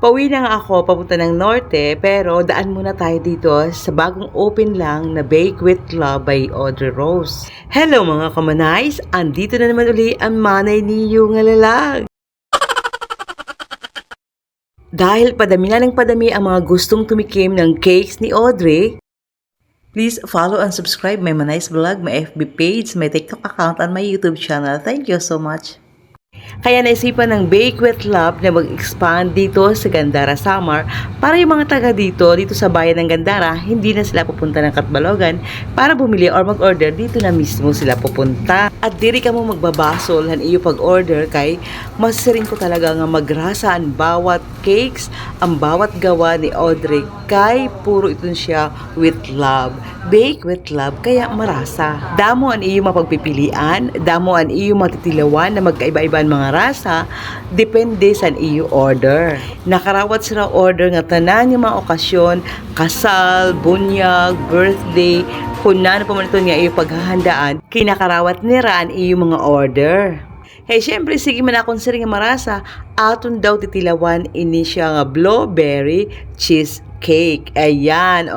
Pauwi na nga ako papunta ng norte pero daan muna tayo dito sa bagong open lang na Bake with Love by Audrey Rose. Hello mga kamanays! Andito na naman uli ang manay niyo nga lalag. Dahil padami na ng padami ang mga gustong tumikim ng cakes ni Audrey, please follow and subscribe my Manay's Vlog, my FB page, my TikTok account, and my YouTube channel. Thank you so much! Kaya naisipan ng Bake with Love na mag-expand dito sa Gandara, Samar para yung mga taga dito sa bayan ng Gandara, hindi na sila pupunta ng Catbalogan para bumili or mag-order, dito na mismo sila pupunta. At diri ka mo magbabasol han iyo pag-order kay masiring ko talaga nga magrasa ang bawat cakes, ang bawat gawa ni Audrey kay puro ito siya with love. Bake with Love kaya marasa. Damo ang iyo mapagpipilian, damo ang iyo matitilawan na magkaiba-iba mga rasa, depende sa iyo order. Nakarawat sila order nga tanan yung mga okasyon, kasal, bunyag, birthday, kung nano pa man ito nga iyo paghahandaan, kinakarawat nira ang iyo mga order. Hey, syempre, sige man akong siring nga marasa, aton daw titilawan ini siya nga blueberry cheesecake. Ayan,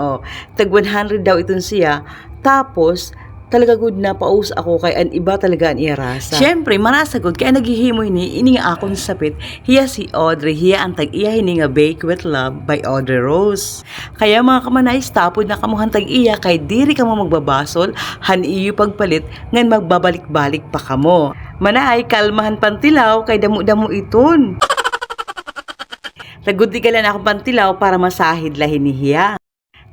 tag 100 daw itong siya. Tapos, talaga good na paus ako kay an iba talaga ang irasa. Syempre, marasa good kaya naghihimoy ni ini nga akong sapit. Hiya si Audrey, hiya ang tag-iya hini nga Bake with Love by Audrey Rose. Kaya mga kamanays, tapod na kamuhan tag-iya kay diri ka mo magbabasol, han iyo pagpalit ngan magbabalik-balik pa kamo. Manay, kalmahan pantilaw kay damo-damo iton. Tagudi ka lang akong pantilaw para masahid lahin ni hiya.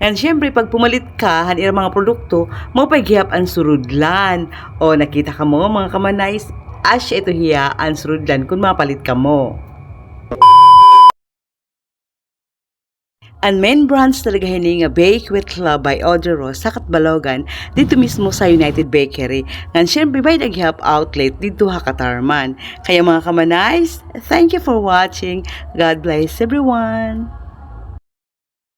And syempre, pag pumalit ka, hanira mga produkto, mo paghihap ang surudlan. O nakita ka mo, mga kamanays, asya ito hiya ang surudlan kung mapalit ka mo. Ang main branch talaga hini nga Bake with Love by Audrey Rose sa Catbalogan, dito mismo sa United Bakery. And syempre, by naghihap outlet dito ha Katarman. Kaya mga kamanays, thank you for watching. God bless everyone.